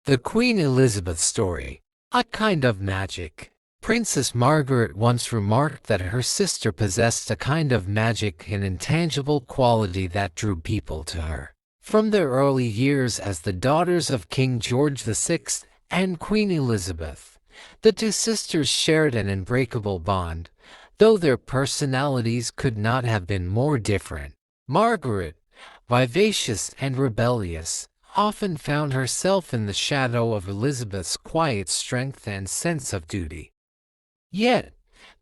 The Queen Elizabeth story. A kind of magic. Princess Margaret once remarked that her sister possessed a kind of magic, an intangible quality that drew people to her. From their early years as the daughters of King George VI and Queen Elizabeth, the two sisters shared an unbreakable bond, though their personalities could not have been more different. Margaret, vivacious and rebellious, often found herself in the shadow of Elizabeth's quiet strength and sense of duty. Yet,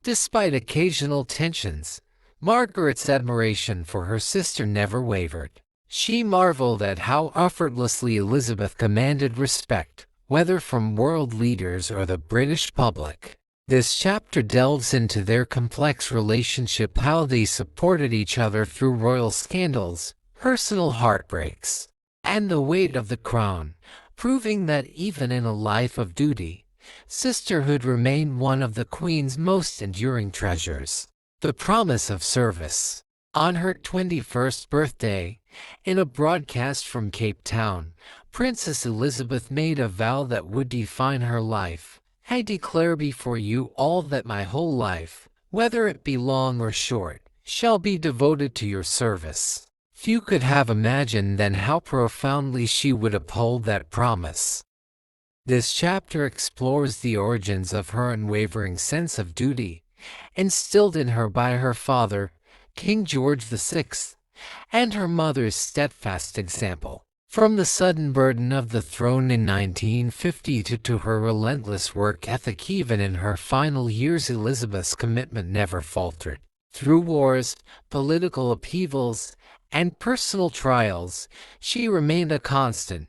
despite occasional tensions, Margaret's admiration for her sister never wavered. She marveled at how effortlessly Elizabeth commanded respect, whether from world leaders or the British public. This chapter delves into their complex relationship, how they supported each other through royal scandals, personal heartbreaks, and the weight of the crown, proving that even in a life of duty, sisterhood remained one of the Queen's most enduring treasures. The promise of service. On her 21st birthday, in a broadcast from Cape Town, Princess Elizabeth made a vow that would define her life. "I declare before you all that my whole life, whether it be long or short, shall be devoted to your service." Few could have imagined then how profoundly she would uphold that promise. This chapter explores the origins of her unwavering sense of duty, instilled in her by her father, King George VI, and her mother's steadfast example. From the sudden burden of the throne in 1950 to her relentless work ethic even in her final years, Elizabeth's commitment never faltered. Through wars, political upheavals, and personal trials, she remained a constant,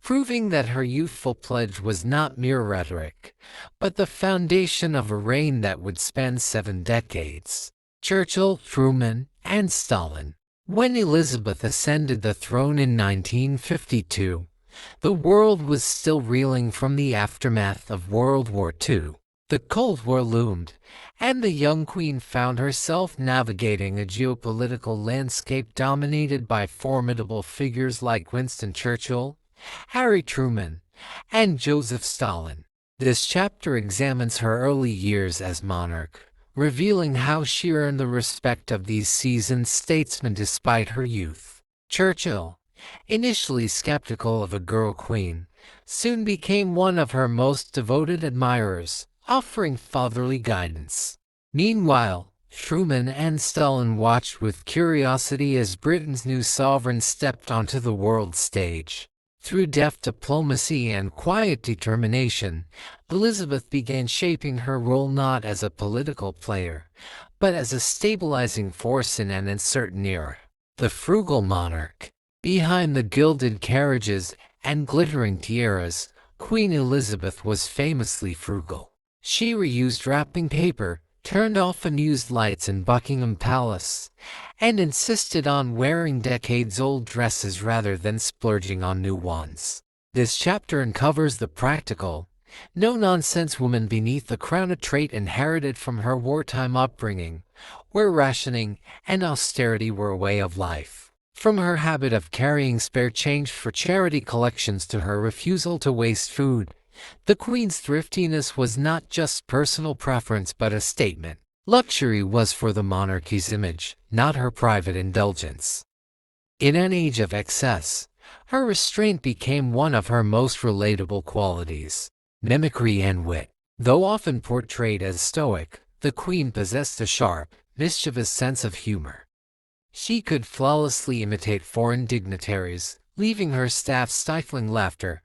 proving that her youthful pledge was not mere rhetoric, but the foundation of a reign that would span 7 decades. Churchill, Truman, and Stalin. When Elizabeth ascended the throne in 1952, the world was still reeling from the aftermath of World War II. The Cold War loomed, and the young queen found herself navigating a geopolitical landscape dominated by formidable figures like Winston Churchill, Harry Truman, and Joseph Stalin. This chapter examines her early years as monarch, revealing how she earned the respect of these seasoned statesmen despite her youth. Churchill, initially skeptical of a girl queen, soon became one of her most devoted admirers, offering fatherly guidance. Meanwhile, Truman and Stalin watched with curiosity as Britain's new sovereign stepped onto the world stage. Through deft diplomacy and quiet determination, Elizabeth began shaping her role not as a political player, but as a stabilizing force in an uncertain era. The frugal monarch. Behind the gilded carriages and glittering tiaras, Queen Elizabeth was famously frugal. She reused wrapping paper, turned off unused lights in Buckingham Palace, and insisted on wearing decades-old dresses rather than splurging on new ones. This chapter uncovers the practical, no-nonsense woman beneath the crown, a trait inherited from her wartime upbringing, where rationing and austerity were a way of life. From her habit of carrying spare change for charity collections to her refusal to waste food, the Queen's thriftiness was not just personal preference but a statement. Luxury was for the monarchy's image, not her private indulgence. In an age of excess, her restraint became one of her most relatable qualities. Mimicry and wit. Though often portrayed as stoic, the Queen possessed a sharp, mischievous sense of humor. She could flawlessly imitate foreign dignitaries, leaving her staff stifling laughter,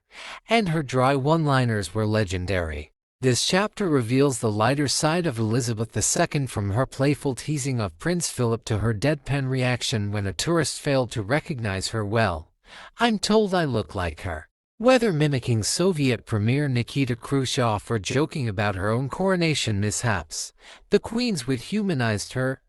and her dry one-liners were legendary. This chapter reveals the lighter side of Elizabeth II, from her playful teasing of Prince Philip to her deadpan reaction when a tourist failed to recognize her. "Well, I'm told I look like her." Whether mimicking Soviet Premier Nikita Khrushchev or joking about her own coronation mishaps, the Queen's wit humanized her,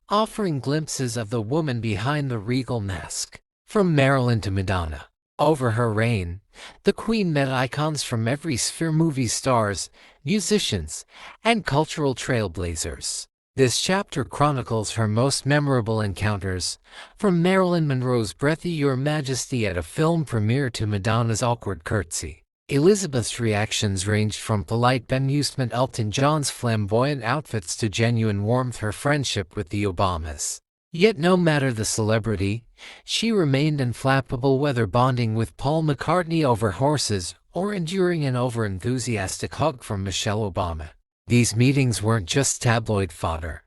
offering glimpses of the woman behind the regal mask. From Marilyn to Madonna. Over her reign, the Queen met icons from every sphere: movie stars, musicians, and cultural trailblazers. This chapter chronicles her most memorable encounters, from Marilyn Monroe's breathy "Your Majesty" at a film premiere to Madonna's awkward curtsy. Elizabeth's reactions ranged from polite bemusement at Elton John's flamboyant outfits to genuine warmth her friendship with the Obamas. Yet no matter the celebrity, she remained inflappable, whether bonding with Paul McCartney over horses or enduring an over-enthusiastic hug from Michelle Obama. These meetings weren't just tabloid fodder.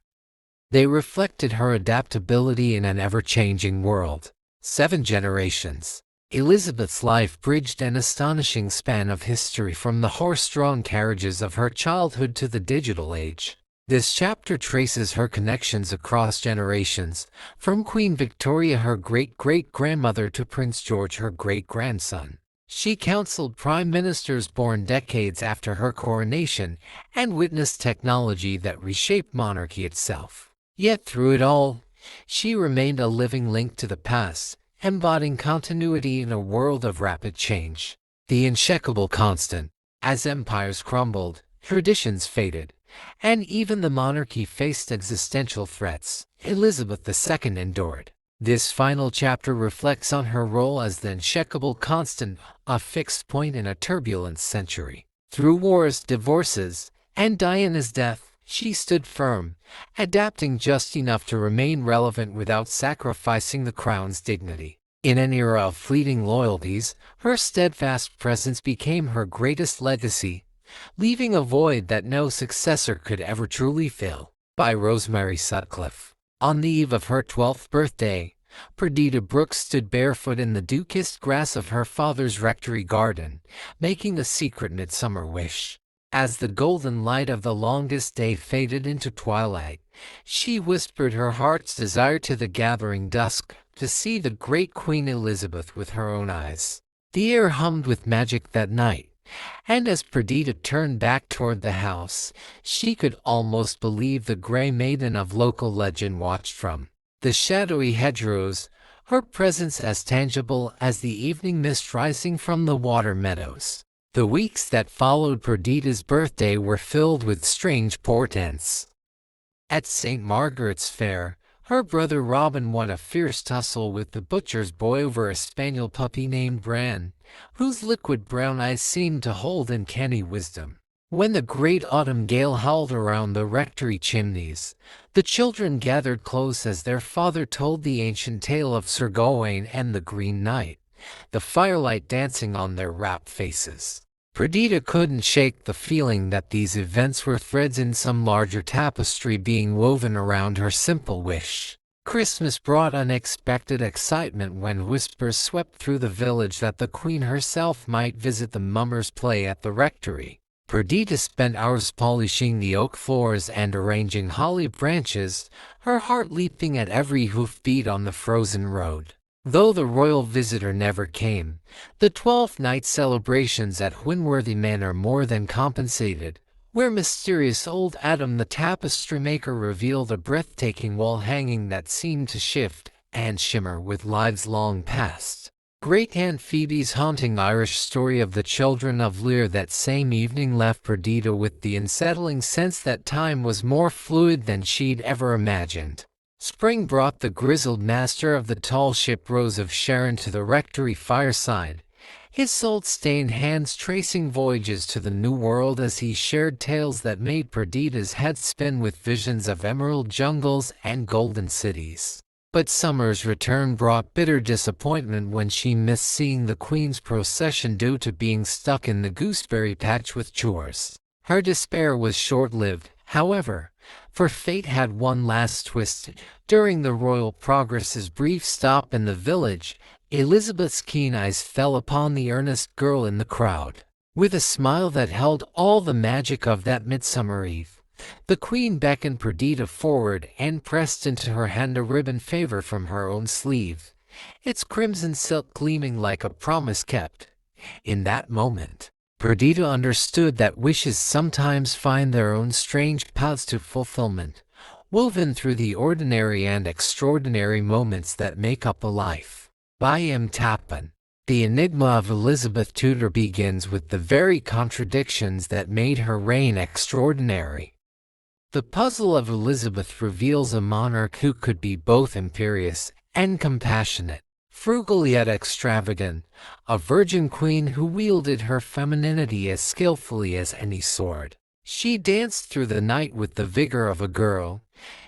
They reflected her adaptability in an ever-changing world. 7 generations. Elizabeth's life bridged an astonishing span of history, from the horse-drawn carriages of her childhood to the digital age. This chapter traces her connections across generations, from Queen Victoria, her great-great-grandmother, to Prince George, her great-grandson. She counseled prime ministers born decades after her coronation and witnessed technology that reshaped monarchy itself. Yet through it all, she remained a living link to the past, embodying continuity in a world of rapid change. The unshakable constant. As empires crumbled, traditions faded, and even the monarchy faced existential threats, Elizabeth II endured. This final chapter reflects on her role as the unshakable constant, a fixed point in a turbulent century. Through wars, divorces, and Diana's death, she stood firm, adapting just enough to remain relevant without sacrificing the crown's dignity. In an era of fleeting loyalties, her steadfast presence became her greatest legacy, leaving a void that no successor could ever truly fill. By Rosemary Sutcliffe. On the eve of her 12th birthday, Perdita Brooks stood barefoot in the dew-kissed grass of her father's rectory garden, making a secret midsummer wish. As the golden light of the longest day faded into twilight, she whispered her heart's desire to the gathering dusk, to see the great Queen Elizabeth with her own eyes. The air hummed with magic that night, and as Perdita turned back toward the house, she could almost believe the Grey Maiden of local legend watched from the shadowy hedgerows, her presence as tangible as the evening mist rising from the water meadows. The weeks that followed Perdita's birthday were filled with strange portents. At St. Margaret's Fair, her brother Robin won a fierce tussle with the butcher's boy over a spaniel puppy named Bran, whose liquid brown eyes seemed to hold uncanny wisdom. When the great autumn gale howled around the rectory chimneys, the children gathered close as their father told the ancient tale of Sir Gawain and the Green Knight, the firelight dancing on their rapt faces. Perdita couldn't shake the feeling that these events were threads in some larger tapestry being woven around her simple wish. Christmas brought unexpected excitement when whispers swept through the village that the Queen herself might visit the mummers' play at the rectory. Perdita spent hours polishing the oak floors and arranging holly branches, her heart leaping at every hoofbeat on the frozen road. Though the royal visitor never came, the 12th night celebrations at Winworthy Manor more than compensated, where mysterious old Adam the tapestry maker revealed a breathtaking wall hanging that seemed to shift and shimmer with lives long past. Great Aunt Phoebe's haunting Irish story of the children of Lear that same evening left Perdita with the unsettling sense that time was more fluid than she'd ever imagined. Spring brought the grizzled master of the tall ship Rose of Sharon to the rectory fireside, his salt-stained hands tracing voyages to the New World as he shared tales that made Perdita's head spin with visions of emerald jungles and golden cities. But summer's return brought bitter disappointment when she missed seeing the Queen's procession due to being stuck in the gooseberry patch with chores. Her despair was short-lived, however, for fate had one last twist. During the royal progress's brief stop in the village, Elizabeth's keen eyes fell upon the earnest girl in the crowd. With a smile that held all the magic of that midsummer eve, the Queen beckoned Perdita forward and pressed into her hand a ribbon favor from her own sleeve, its crimson silk gleaming like a promise kept. In that moment, Perdita understood that wishes sometimes find their own strange paths to fulfillment, woven through the ordinary and extraordinary moments that make up a life. By M. Tappan. The enigma of Elizabeth Tudor begins with the very contradictions that made her reign extraordinary. The puzzle of Elizabeth reveals a monarch who could be both imperious and compassionate. Frugal yet extravagant, a virgin queen who wielded her femininity as skillfully as any sword. She danced through the night with the vigor of a girl,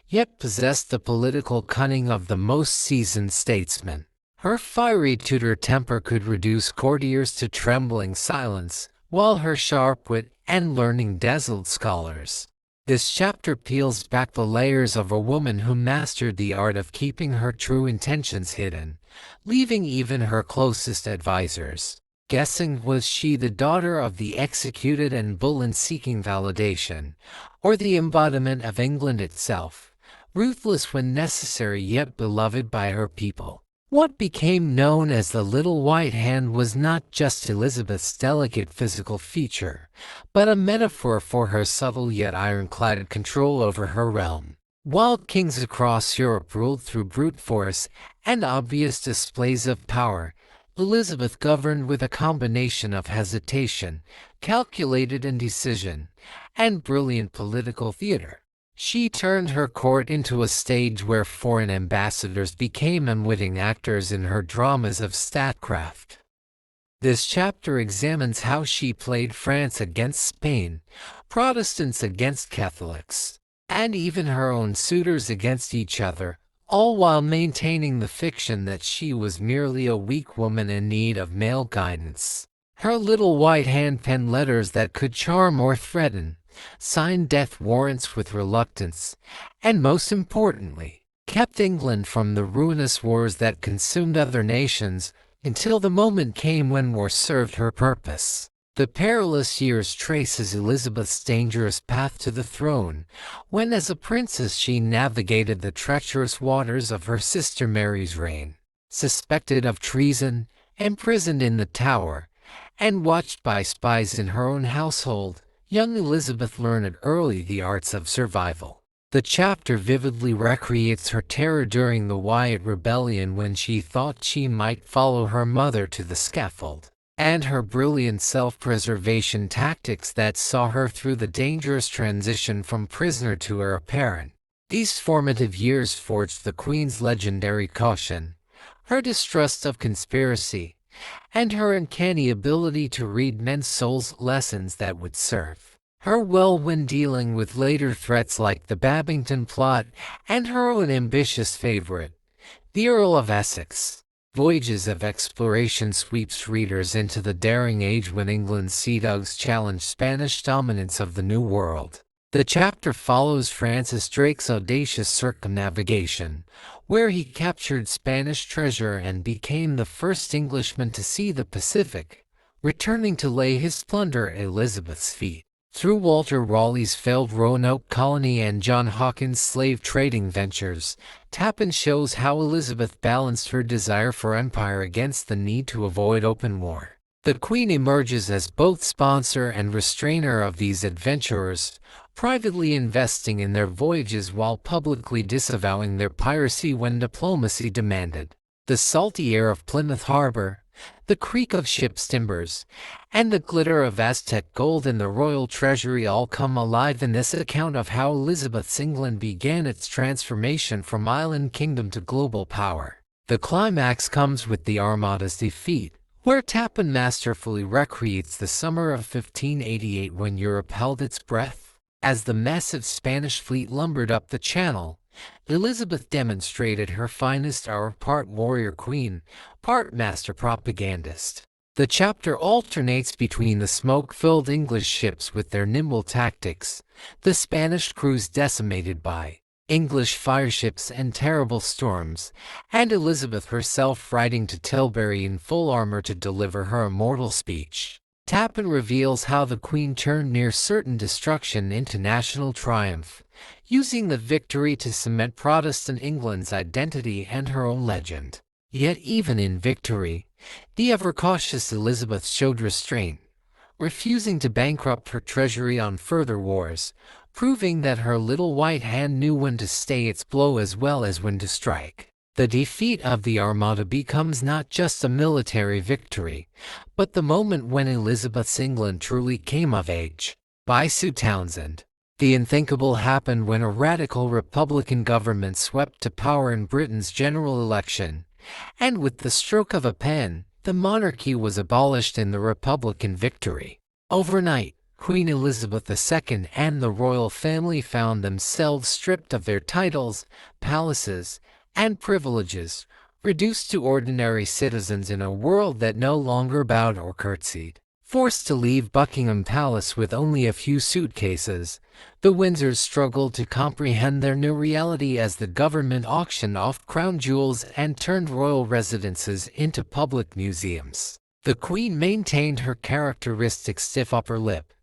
yet possessed the political cunning of the most seasoned statesman. Her fiery Tudor temper could reduce courtiers to trembling silence, while her sharp wit and learning dazzled scholars. This chapter peels back the layers of a woman who mastered the art of keeping her true intentions hidden, leaving even her closest advisors guessing was she the daughter of the executed and Bullen seeking validation, or the embodiment of England itself, ruthless when necessary yet beloved by her people. What became known as the Little White Hand was not just Elizabeth's delicate physical feature, but a metaphor for her subtle yet ironclad control over her realm. While kings across Europe ruled through brute force and obvious displays of power, Elizabeth governed with a combination of hesitation, calculated indecision, and brilliant political theater. She turned her court into a stage where foreign ambassadors became unwitting actors in her dramas of statecraft. This chapter examines how she played France against Spain, Protestants against Catholics, and even her own suitors against each other, all while maintaining the fiction that she was merely a weak woman in need of male guidance. Her little white hand penned letters that could charm or threaten, signed death warrants with reluctance, and most importantly, kept England from the ruinous wars that consumed other nations until the moment came when war served her purpose. The Perilous Years traces Elizabeth's dangerous path to the throne, when as a princess she navigated the treacherous waters of her sister Mary's reign. Suspected of treason, imprisoned in the Tower, and watched by spies in her own household, young Elizabeth learned early the arts of survival. The chapter vividly recreates her terror during the Wyatt Rebellion when she thought she might follow her mother to the scaffold, and her brilliant self-preservation tactics that saw her through the dangerous transition from prisoner to heir apparent. These formative years forged the Queen's legendary caution, her distrust of conspiracy, and her uncanny ability to read men's souls, lessons that would serve her well when dealing with later threats like the Babington plot and her own ambitious favorite, the Earl of Essex. Voyages of Exploration sweeps readers into the daring age when England's sea dogs challenged Spanish dominance of the New World. The chapter follows Francis Drake's audacious circumnavigation, where he captured Spanish treasure and became the first Englishman to see the Pacific, returning to lay his plunder at Elizabeth's feet. Through Walter Raleigh's failed Roanoke colony and John Hawkins' slave trading ventures, Tappan shows how Elizabeth balanced her desire for empire against the need to avoid open war. The Queen emerges as both sponsor and restrainer of these adventurers, privately investing in their voyages while publicly disavowing their piracy when diplomacy demanded. The salty air of Plymouth Harbor, the creak of ships' timbers, and the glitter of Aztec gold in the royal treasury all come alive in this account of how Elizabeth's England began its transformation from island kingdom to global power. The climax comes with the Armada's defeat, where Tappan masterfully recreates the summer of 1588 when Europe held its breath. As the massive Spanish fleet lumbered up the Channel, Elizabeth demonstrated her finest hour, part warrior queen, part master propagandist. The chapter alternates between the smoke-filled English ships with their nimble tactics, the Spanish crews decimated by English fireships and terrible storms, and Elizabeth herself riding to Tilbury in full armor to deliver her immortal speech. Tappan reveals how the Queen turned near certain destruction into national triumph, using the victory to cement Protestant England's identity and her own legend. Yet even in victory, the ever-cautious Elizabeth showed restraint, refusing to bankrupt her treasury on further wars, proving that her little white hand knew when to stay its blow as well as when to strike. The defeat of the Armada becomes not just a military victory, but the moment when Elizabeth's England truly came of age. By Sue Townsend. The unthinkable happened when a radical Republican government swept to power in Britain's general election, and with the stroke of a pen, the monarchy was abolished in the Republican victory. Overnight, Queen Elizabeth II and the royal family found themselves stripped of their titles, palaces, and privileges, reduced to ordinary citizens in a world that no longer bowed or curtsied. Forced to leave Buckingham Palace with only a few suitcases, the Windsors struggled to comprehend their new reality as the government auctioned off crown jewels and turned royal residences into public museums. The Queen maintained her characteristic stiff upper lip,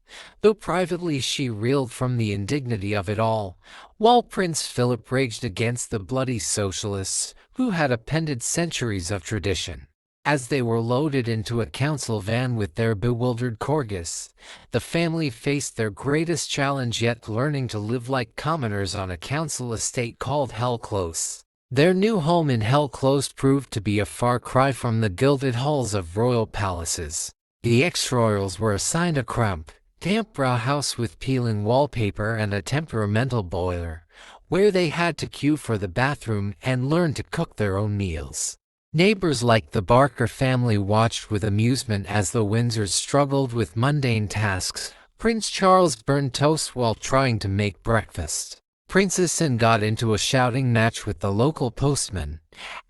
though privately she reeled from the indignity of it all, while Prince Philip raged against the bloody socialists who had appended centuries of tradition. As they were loaded into a council van with their bewildered corgis, the family faced their greatest challenge yet, learning to live like commoners on a council estate called Hell Close. Their new home in Hell Close proved to be a far cry from the gilded halls of royal palaces. The ex-royals were assigned a cramped, damp brow house with peeling wallpaper and a temperamental boiler, where they had to queue for the bathroom and learn to cook their own meals. Neighbors like the Barker family watched with amusement as the Windsors struggled with mundane tasks. Prince Charles burned toast while trying to make breakfast. Princess Anne got into a shouting match with the local postman,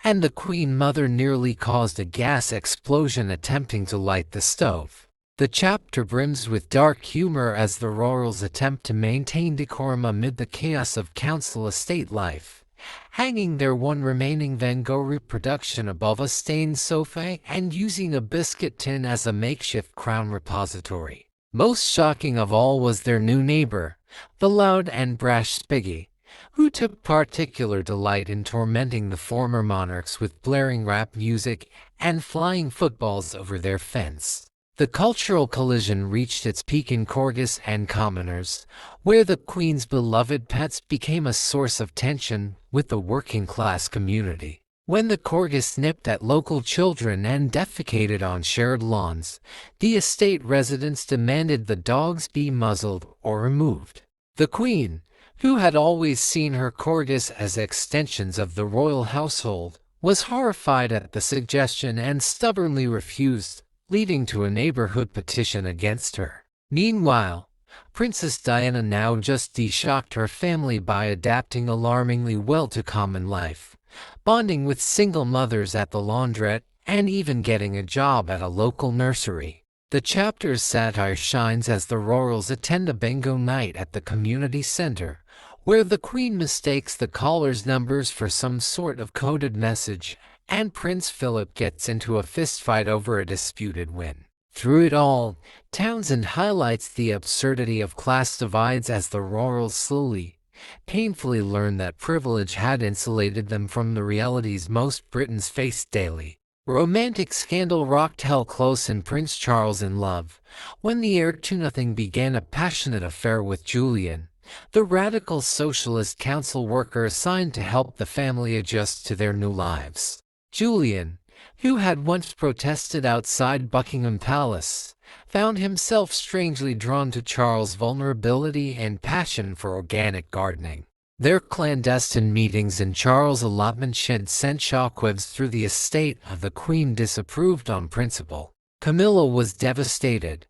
and the Queen Mother nearly caused a gas explosion attempting to light the stove. The chapter brims with dark humor as the royals attempt to maintain decorum amid the chaos of council estate life, hanging their one remaining Van Gogh reproduction above a stained sofa and using a biscuit tin as a makeshift crown repository. Most shocking of all was their new neighbor, the loud and brash Spiggy, who took particular delight in tormenting the former monarchs with blaring rap music and flying footballs over their fence. The cultural collision reached its peak in corgis and commoners, where the Queen's beloved pets became a source of tension with the working-class community. When the corgis nipped at local children and defecated on shared lawns, the estate residents demanded the dogs be muzzled or removed. The Queen, who had always seen her corgis as extensions of the royal household, was horrified at the suggestion and stubbornly refused, leading to a neighborhood petition against her. Meanwhile, Princess Diana now just de-shocked her family by adapting alarmingly well to common life, bonding with single mothers at the laundrette, and even getting a job at a local nursery. The chapter's satire shines as the royals attend a bingo night at the community center, where the Queen mistakes the caller's numbers for some sort of coded message, and Prince Philip gets into a fistfight over a disputed win. Through it all, Townsend highlights the absurdity of class divides as the royals slowly, painfully learn that privilege had insulated them from the realities most Britons faced daily. Romantic scandal rocked Hell Close and Prince Charles in love. When the heir-to-nothing began a passionate affair with Julian, the radical socialist council worker assigned to help the family adjust to their new lives. Julian, who had once protested outside Buckingham Palace, found himself strangely drawn to Charles' vulnerability and passion for organic gardening. Their clandestine meetings in Charles' allotment shed sent shockwaves through the estate. The Queen disapproved on principle. Camilla was devastated,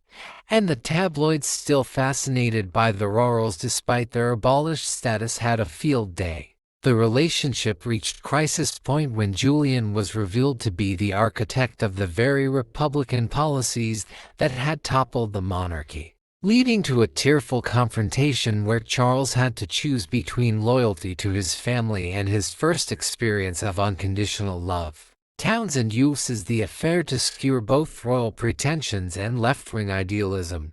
and the tabloids, still fascinated by the royals despite their abolished status, had a field day. The relationship reached crisis point when Julian was revealed to be the architect of the very Republican policies that had toppled the monarchy, leading to a tearful confrontation where Charles had to choose between loyalty to his family and his first experience of unconditional love. Townsend uses the affair to skewer both royal pretensions and left-wing idealism,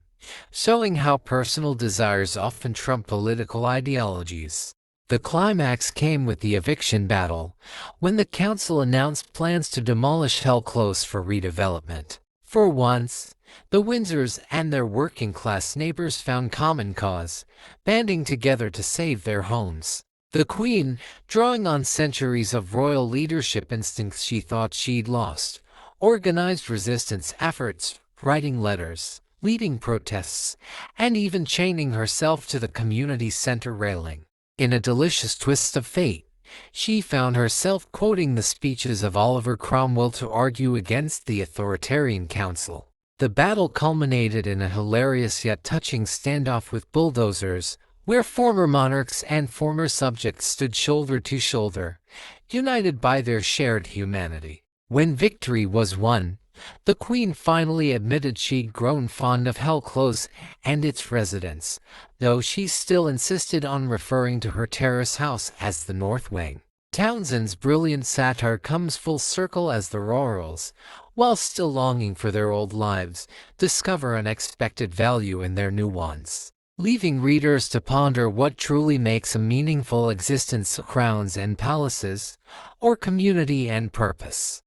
showing how personal desires often trump political ideologies. The climax came with the eviction battle, when the council announced plans to demolish Hell Close for redevelopment. For once, the Windsors and their working-class neighbors found common cause, banding together to save their homes. The Queen, drawing on centuries of royal leadership instincts she thought she'd lost, organized resistance efforts, writing letters, leading protests, and even chaining herself to the community center railing. In a delicious twist of fate, She found herself quoting the speeches of Oliver Cromwell to argue against the authoritarian council. The battle culminated in a hilarious yet touching standoff with bulldozers, where former monarchs and former subjects stood shoulder to shoulder, united by their shared humanity. When victory was won, the Queen finally admitted she'd grown fond of Hell Close and its residents, though she still insisted on referring to her terrace house as the North Wing. Townsend's brilliant satire comes full circle as the Rurals, while still longing for their old lives, discover unexpected value in their new ones, leaving readers to ponder what truly makes a meaningful existence: crowns and palaces, or community and purpose.